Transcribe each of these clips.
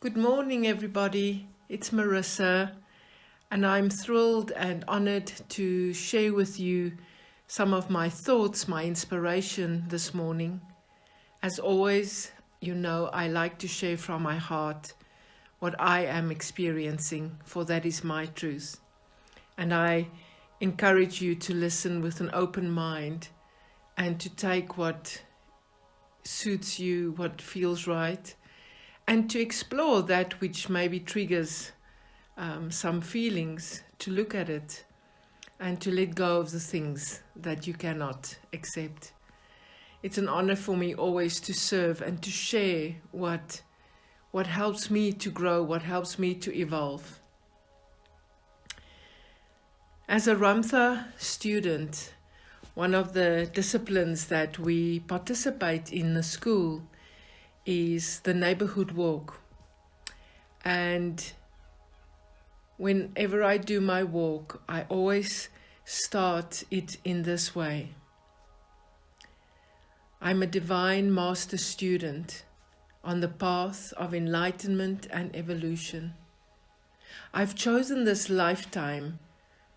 Good morning, everybody. It's Marisa, and I'm thrilled and honored to share with you some of my thoughts, my inspiration this morning. As always, you know, I like to share from my heart what I am experiencing, for that is my truth. And I encourage you to listen with an open mind and to take what suits you, what feels right, and to explore that which maybe triggers some feelings, to look at it and to let go of the things that you cannot accept. It's an honor for me always to serve and to share what helps me to grow, what helps me to evolve. As a Ramtha student, one of the disciplines that we participate in the school is the neighborhood walk. And whenever I do my walk, I always start it in this way. I'm a divine master student on the path of enlightenment and evolution. I've chosen this lifetime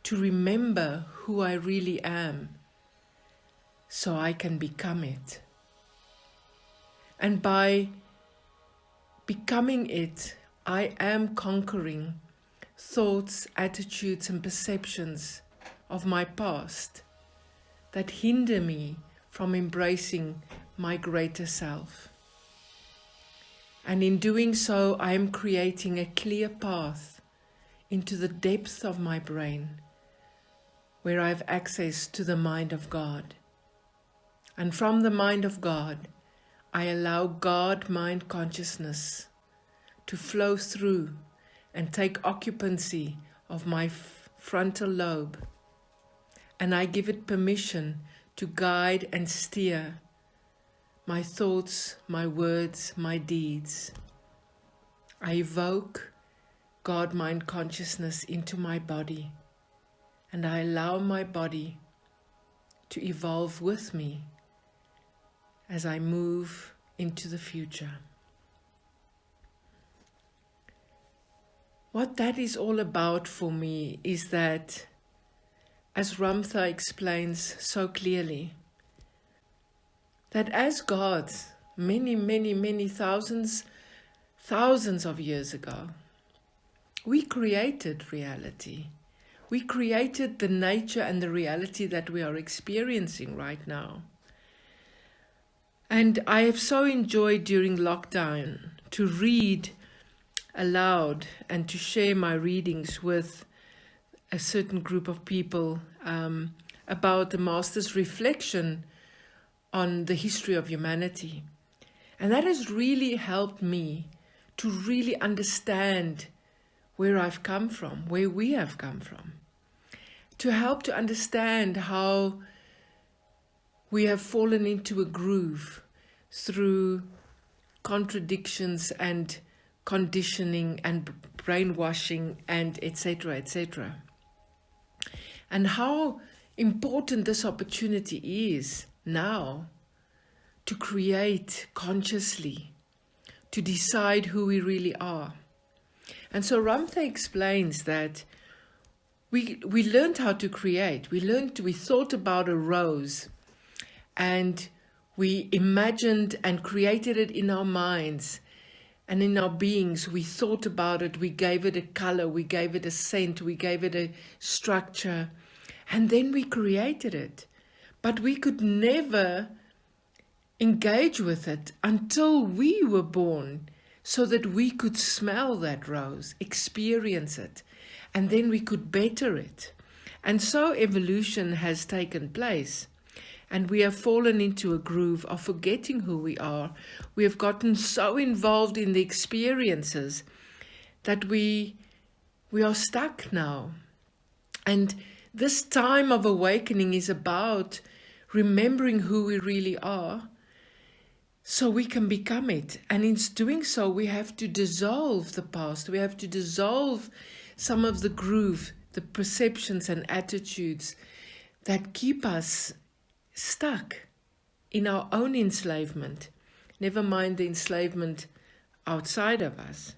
to remember who I really am so I can become it. And by becoming it, I am conquering thoughts, attitudes, and perceptions of my past that hinder me from embracing my greater self. And in doing so, I am creating a clear path into the depth of my brain, where I have access to the mind of God. And from the mind of God, I allow God-mind consciousness to flow through and take occupancy of my frontal lobe. And I give it permission to guide and steer my thoughts, my words, my deeds. I evoke God-mind consciousness into my body, and I allow my body to evolve with me as I move into the future. What that is all about for me is that, as Ramtha explains so clearly, that as God, many thousands of years ago, we created reality. We created the nature and the reality that we are experiencing right now. And I have so enjoyed during lockdown to read aloud and to share my readings with a certain group of people about the Master's reflection on the history of humanity. And that has really helped me to really understand where I've come from, where we have come from, to help to understand how we have fallen into a groove through contradictions and conditioning and brainwashing and etc. And how important this opportunity is now to create consciously, to decide who we really are. And so Ramtha explains that we learned how to create. We thought about a rose, and we imagined and created it in our minds and in our beings. We thought about it, we gave it a color, we gave it a scent, we gave it a structure, and then we created it. But we could never engage with it until we were born, so that we could smell that rose, experience it, and then we could better it. And so evolution has taken place. And we have fallen into a groove of forgetting who we are. We have gotten so involved in the experiences that we are stuck now. And this time of awakening is about remembering who we really are so we can become it. And in doing so, we have to dissolve the past. We have to dissolve some of the groove, the perceptions and attitudes that keep us stuck in our own enslavement, never mind the enslavement outside of us.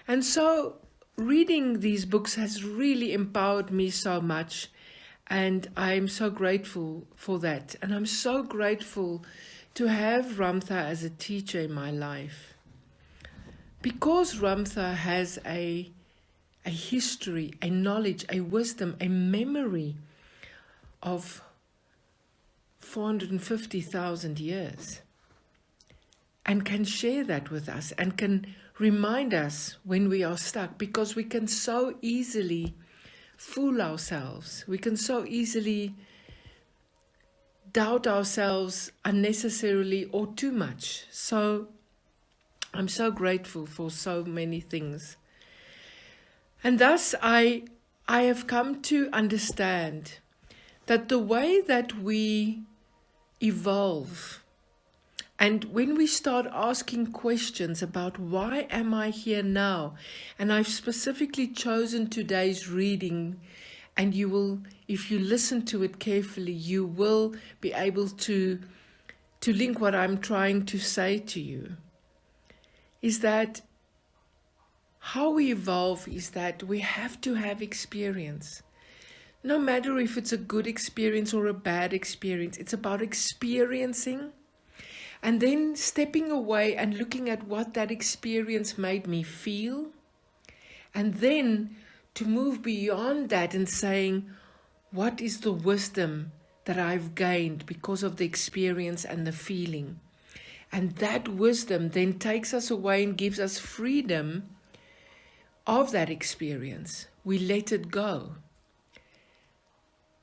And so reading these books has really empowered me so much. And I'm so grateful for that. And I'm so grateful to have Ramtha as a teacher in my life. Because Ramtha has a history, a knowledge, a wisdom, a memory of 450,000 years, and can share that with us and can remind us when we are stuck, because we can so easily fool ourselves. We can so easily doubt ourselves unnecessarily or too much. So I'm so grateful for so many things. And thus I have come to understand that the way that we evolve, and when we start asking questions about why am I here now, and I've specifically chosen today's reading, and you will, if you listen to it carefully, you will be able to link what I'm trying to say to you, is that how we evolve is that we have to have experience. No matter if it's a good experience or a bad experience, it's about experiencing and then stepping away and looking at what that experience made me feel, and then to move beyond that and saying, what is the wisdom that I've gained because of the experience and the feeling? And that wisdom then takes us away and gives us freedom of that experience. We let it go.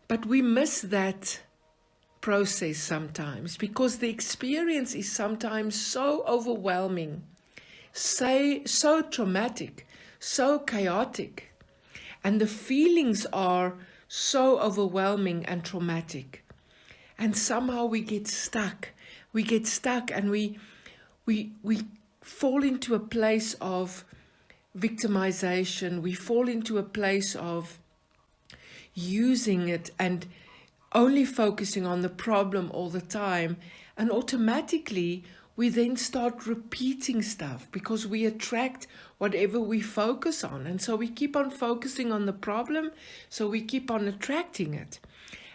But we miss that process sometimes because the experience is sometimes so overwhelming, so traumatic, so chaotic, and the feelings are so overwhelming and traumatic. And somehow we get stuck. We get stuck and we fall into a place of victimization. We fall into a place of using it and only focusing on the problem all the time, and automatically we then start repeating stuff because we attract whatever we focus on, and so we keep on focusing on the problem, so we keep on attracting it.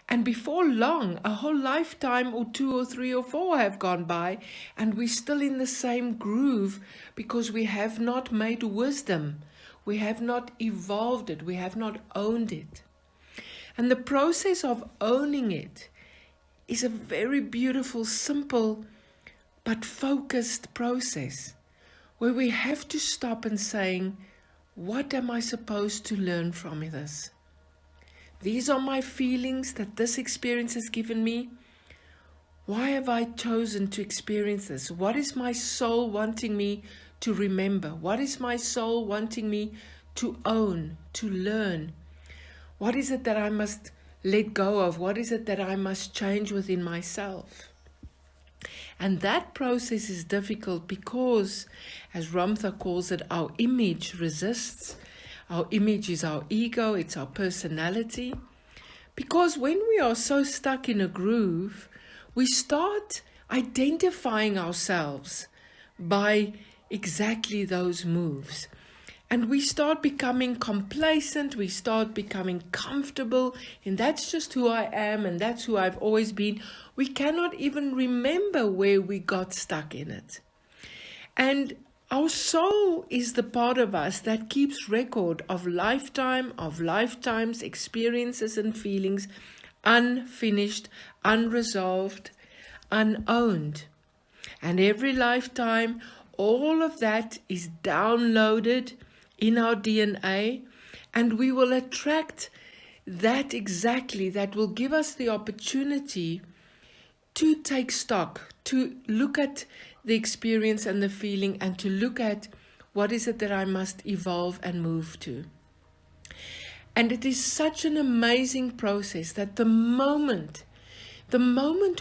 And before long, a whole lifetime or 2 or 3 or 4 have gone by, and we're still in the same groove because we have not made wisdom. We have not evolved it. We have not owned it. And the process of owning it is a very beautiful, simple, but focused process where we have to stop and saying, what am I supposed to learn from this? These are my feelings that this experience has given me. Why have I chosen to experience this? What is my soul wanting me to remember? What is my soul wanting me to own, to learn? What is it that I must let go of? What is it that I must change within myself? And that process is difficult because, as Ramtha calls it, our image resists. Our image is our ego, it's our personality. Because when we are so stuck in a groove, we start identifying ourselves by exactly those moves. And we start becoming complacent, we start becoming comfortable, and that's just who I am and that's who I've always been. We cannot even remember where we got stuck in it. And our soul is the part of us that keeps record of lifetimes, experiences and feelings, unfinished, unresolved, unowned. And every lifetime, all of that is downloaded in our DNA, and we will attract that exactly, that will give us the opportunity to take stock, to look at the experience and the feeling, and to look at what is it that I must evolve and move to. And it is such an amazing process that the moment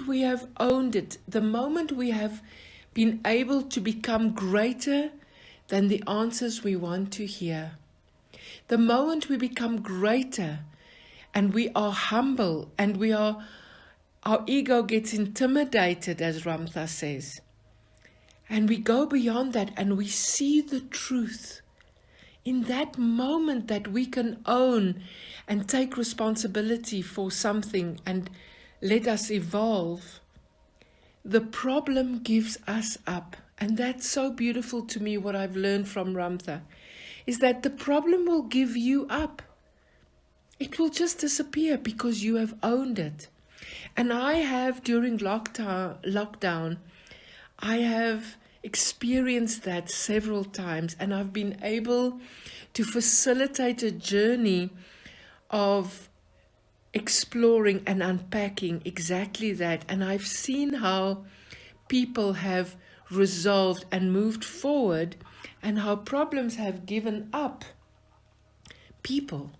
we have owned it, the moment we have been able to become greater than the answers we want to hear, the moment we become greater and we are humble and our ego gets intimidated, as Ramtha says, and we go beyond that and we see the truth. in that moment that we can own and take responsibility for something and let us evolve, the problem gives us up. And that's so beautiful to me. What I've learned from Ramtha is that the problem will give you up. It will just disappear because you have owned it. And I have, during lockdown, I have experienced that several times, and I've been able to facilitate a journey of exploring and unpacking exactly that. And I've seen how people have resolved and moved forward, and how problems have given up people.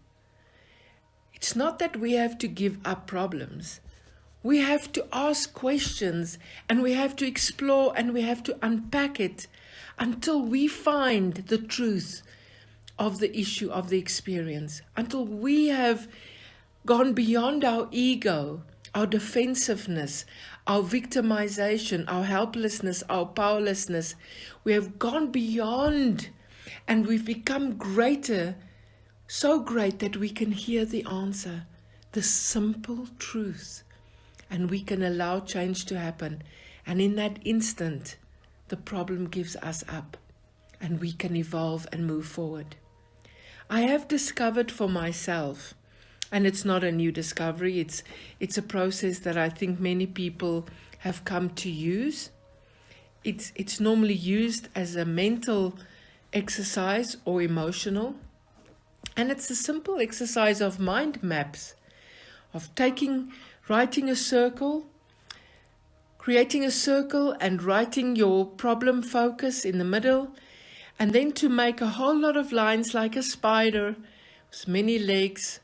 It's not that we have to give up problems. We have to ask questions, and we have to explore, and we have to unpack it until we find the truth of the issue, of the experience, until we have gone beyond our ego, our defensiveness, our victimization, our helplessness, our powerlessness. We have gone beyond, and we've become greater, so great that we can hear the answer, the simple truth. And we can allow change to happen. And in that instant, the problem gives us up, and we can evolve and move forward. I have discovered for myself, and it's not a new discovery, it's a process that I think many people have come to use. It's normally used as a mental exercise or emotional. And it's a simple exercise of mind maps, of writing a circle, creating a circle and writing your problem focus in the middle, and then to make a whole lot of lines like a spider with many legs,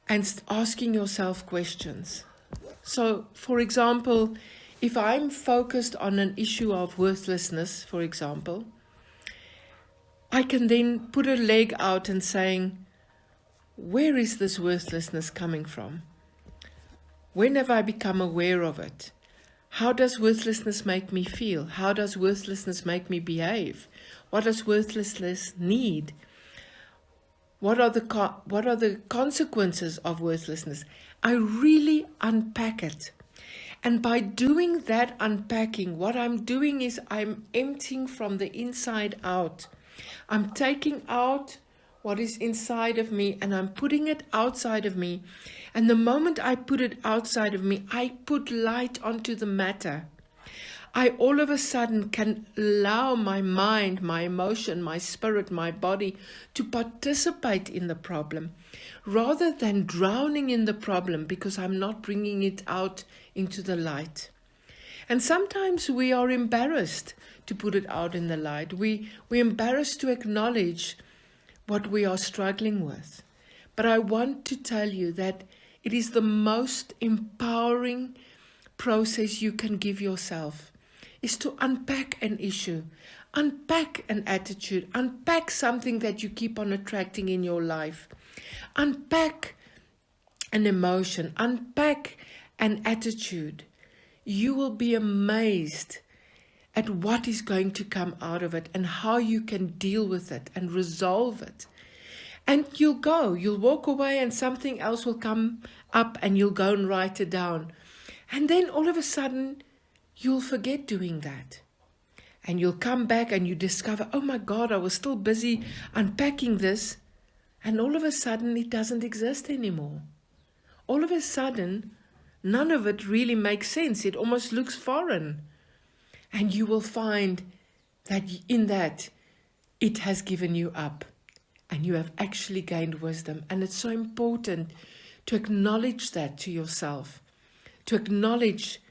and asking yourself questions. So, for example, if I'm focused on an issue of worthlessness, for example, I can then put a leg out and saying, where is this worthlessness coming from? When have I become aware of it? How does worthlessness make me feel? How does worthlessness make me behave? What does worthlessness need? What are the consequences of worthlessness? I really unpack it. And by doing that unpacking, what I'm doing is I'm emptying from the inside out. I'm taking out what is inside of me, and I'm putting it outside of me. And the moment I put it outside of me, I put light onto the matter. I all of a sudden can allow my mind, my emotion, my spirit, my body to participate in the problem rather than drowning in the problem because I'm not bringing it out into the light. And sometimes we are embarrassed to put it out in the light. We're embarrassed to acknowledge what we are struggling with. But I want to tell you that it is the most empowering process you can give yourself, is to unpack an issue, unpack an attitude, unpack something that you keep on attracting in your life, unpack an emotion, unpack an attitude. You will be amazed at what is going to come out of it and how you can deal with it and resolve it. And you'll walk away and something else will come up and you'll go and write it down. And then all of a sudden, you'll forget doing that. And you'll come back and you discover, oh my God, I was still busy unpacking this. And all of a sudden, it doesn't exist anymore. All of a sudden, none of it really makes sense. It almost looks foreign. And you will find that in that, it has given you up. And you have actually gained wisdom. And it's so important to acknowledge that to yourself. To acknowledge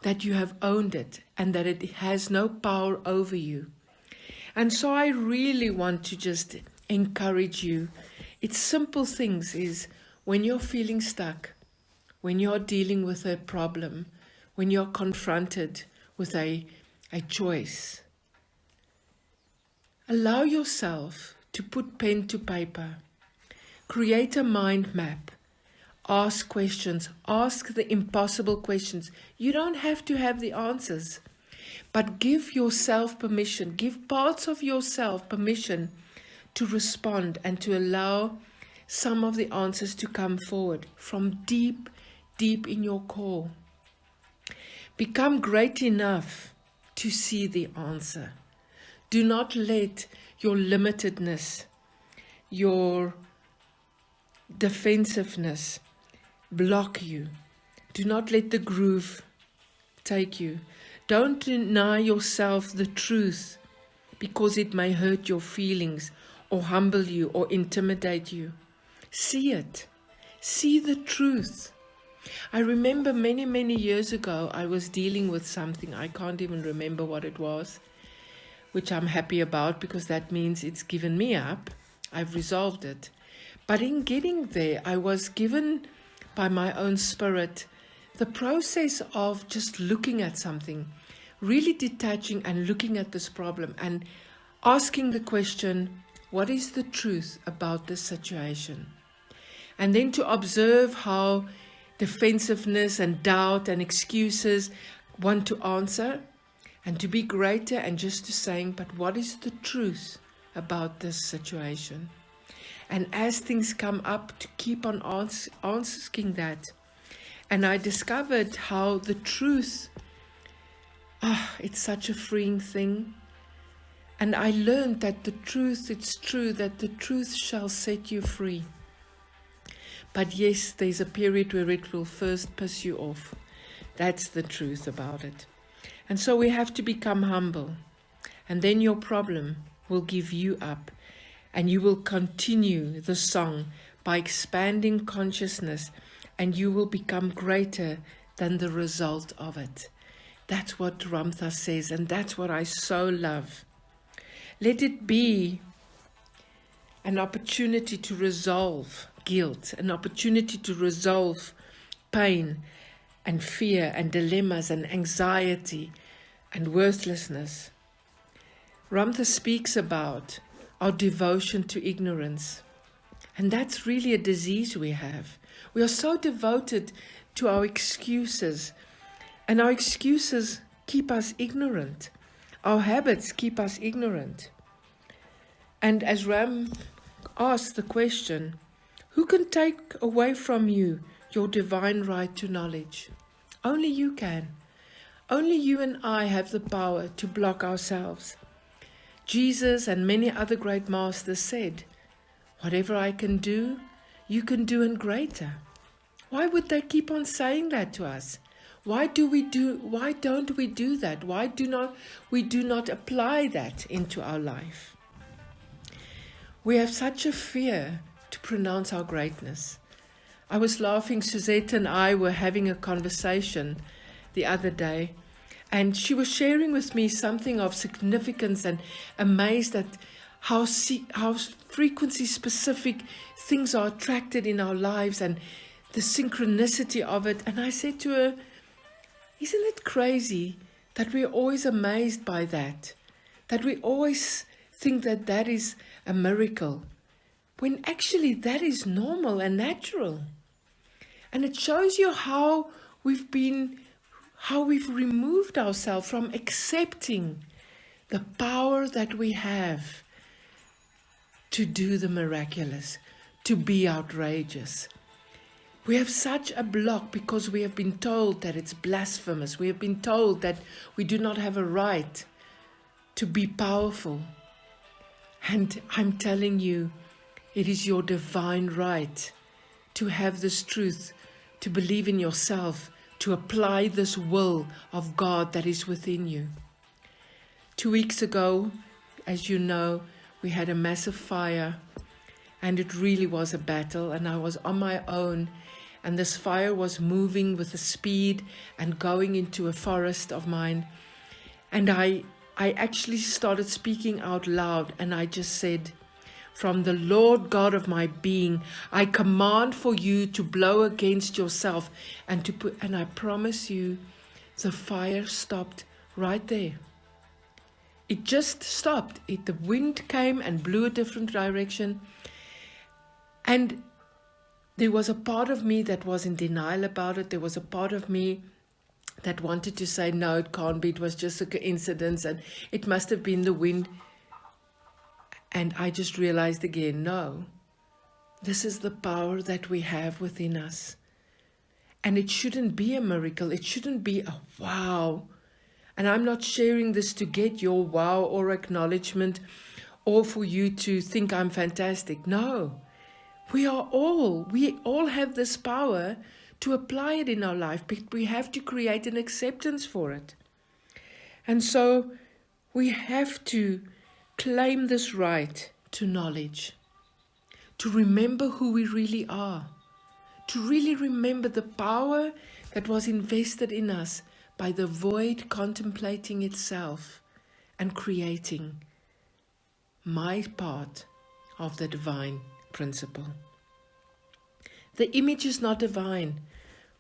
that you have owned it and that it has no power over you. And so I really want to just encourage you. It's simple things is when you're feeling stuck, when you're dealing with a problem, when you're confronted with a choice, allow yourself to put pen to paper, create a mind map, ask questions, ask the impossible questions. You don't have to have the answers, but give yourself permission, give parts of yourself permission to respond and to allow some of the answers to come forward from deep, deep in your core. Become great enough to see the answer. Do not let your limitedness, your defensiveness block you. Do not let the groove take you. Don't deny yourself the truth because it may hurt your feelings or humble you or intimidate you. See it. See the truth. I remember many, many years ago, I was dealing with something. I can't even remember what it was, which I'm happy about because that means it's given me up. I've resolved it. But in getting there, I was given by my own spirit the process of just looking at something, really detaching and looking at this problem and asking the question, what is the truth about this situation? And then to observe how defensiveness and doubt and excuses want to answer, and to be greater and just to saying, but what is the truth about this situation? And as things come up, to keep on asking that. And I discovered how the truth, it's such a freeing thing. And I learned that the truth, it's true that the truth shall set you free. But yes, there's a period where it will first piss you off. That's the truth about it. And so we have to become humble. And then your problem will give you up. And you will continue the song by expanding consciousness. And you will become greater than the result of it. That's what Ramtha says. And that's what I so love. Let it be an opportunity to resolve guilt, an opportunity to resolve pain and fear and dilemmas and anxiety and worthlessness. Ramtha speaks about our devotion to ignorance. And that's really a disease we have. We are so devoted to our excuses, and our excuses keep us ignorant. Our habits keep us ignorant. And as Ram asked the question, who can take away from you your divine right to knowledge? Only you can. Only you and I have the power to block ourselves. Jesus and many other great masters said, whatever I can do, you can do and greater. Why would they keep on saying that to us? Why don't we do that? Why do we not apply that into our life? We have such a fear to pronounce our greatness. I was laughing, Suzette and I were having a conversation the other day, and she was sharing with me something of significance and amazed at how frequency specific things are attracted in our lives and the synchronicity of it. And I said to her, isn't it crazy that we're always amazed by that? That we always think that that is a miracle, when actually that is normal and natural. And it shows you how we've removed ourselves from accepting the power that we have to do the miraculous, to be outrageous. We have such a block because we have been told that it's blasphemous. We have been told that we do not have a right to be powerful. And I'm telling you, it is your divine right to have this truth, to believe in yourself, to apply this will of God that is within you. 2 weeks ago, as you know, we had a massive fire, and it really was a battle, and I was on my own, and this fire was moving with a speed and going into a forest of mine. And I actually started speaking out loud, and I just said, from the Lord God of my being, I command for you to blow against yourself and I promise you, the fire stopped right there. It just stopped. The wind came and blew a different direction. And there was a part of me that was in denial about it. There was a part of me that wanted to say, no, it can't be. It was just a coincidence and it must have been the wind. And I just realized again, no, this is the power that we have within us. And it shouldn't be a miracle. It shouldn't be a wow. And I'm not sharing this to get your wow or acknowledgement or for you to think I'm fantastic. No, we all have this power to apply it in our life, but we have to create an acceptance for it. And so we have to claim this right to knowledge, to remember who we really are, to really remember the power that was invested in us by the void contemplating itself and creating my part of the divine principle. The image is not divine.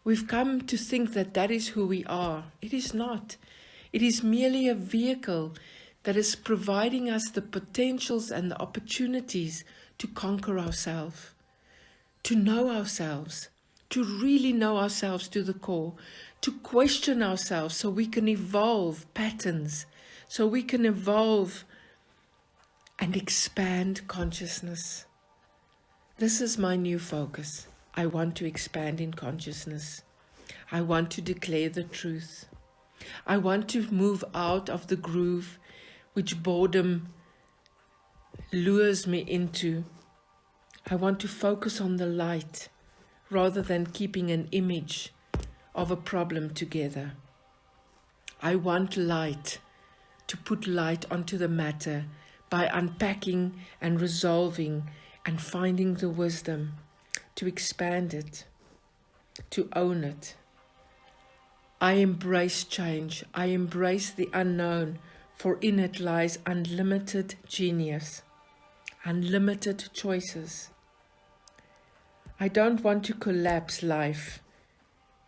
We've come to think that that is who we are. It is not. It is merely a vehicle that is providing us the potentials and the opportunities to conquer ourselves, to know ourselves, to really know ourselves to the core, to question ourselves so we can evolve patterns, so we can evolve and expand consciousness. This is my new focus. I want to expand in consciousness. I want to declare the truth. I want to move out of the groove which boredom lures me into. I want to focus on the light rather than keeping an image of a problem together. I want light, to put light onto the matter by unpacking and resolving and finding the wisdom, to expand it, to own it. I embrace change. I embrace the unknown, for in it lies unlimited genius, unlimited choices. I don't want to collapse life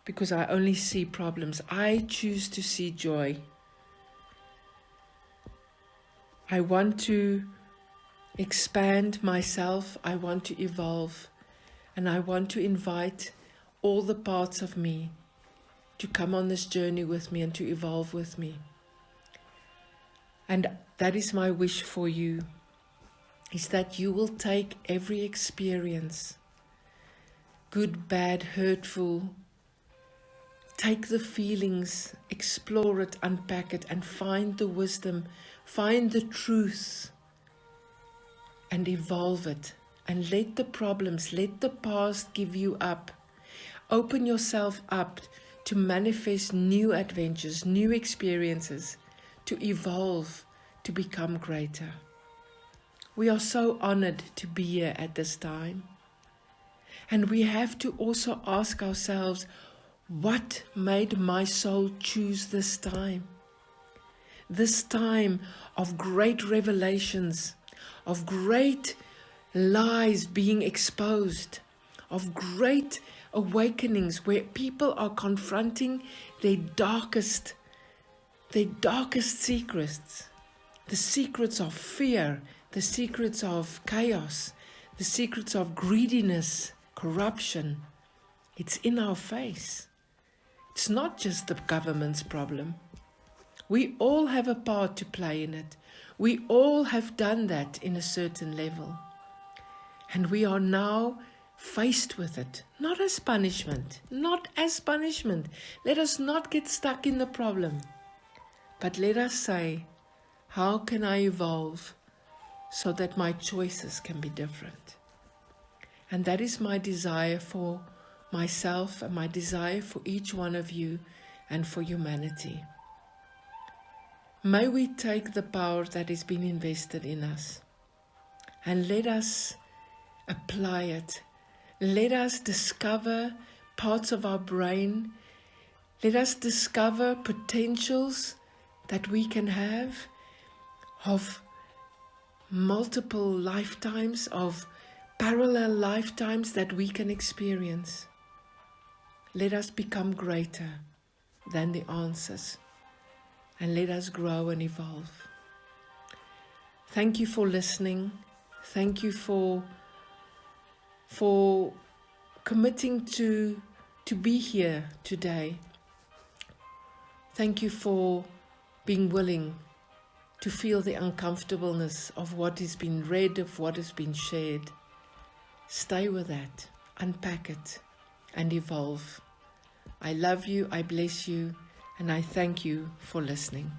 because I only see problems. I choose to see joy. I want to expand myself. I want to evolve. And I want to invite all the parts of me to come on this journey with me and to evolve with me. And that is my wish for you, is that you will take every experience, good, bad, hurtful, take the feelings, explore it, unpack it, and find the wisdom, find the truth, and evolve it. And let the problems, let the past give you up. Open yourself up to manifest new adventures, new experiences, to evolve, to become greater. We are so honored to be here at this time. And we have to also ask ourselves, what made my soul choose this time? This time of great revelations, of great lies being exposed, of great awakenings where people are confronting their darkest secrets, the secrets of fear, the secrets of chaos, the secrets of greediness, corruption. It's in our face. It's not just the government's problem. We all have a part to play in it. We all have done that in a certain level. And we are now faced with it, not as punishment, not as punishment. Let us not get stuck in the problem, but let us say, how can I evolve so that my choices can be different? And that is my desire for myself and my desire for each one of you and for humanity. May we take the power that has been invested in us and let us apply it. Let us discover parts of our brain. Let us discover potentials that we can have of multiple lifetimes, of parallel lifetimes that we can experience. Let us become greater than the answers, and let us grow and evolve. Thank you for listening. Thank you for committing to be here today. Thank you for being willing to feel the uncomfortableness of what has been read, of what has been shared. Stay with that, unpack it, and evolve. I love you, I bless you, and I thank you for listening.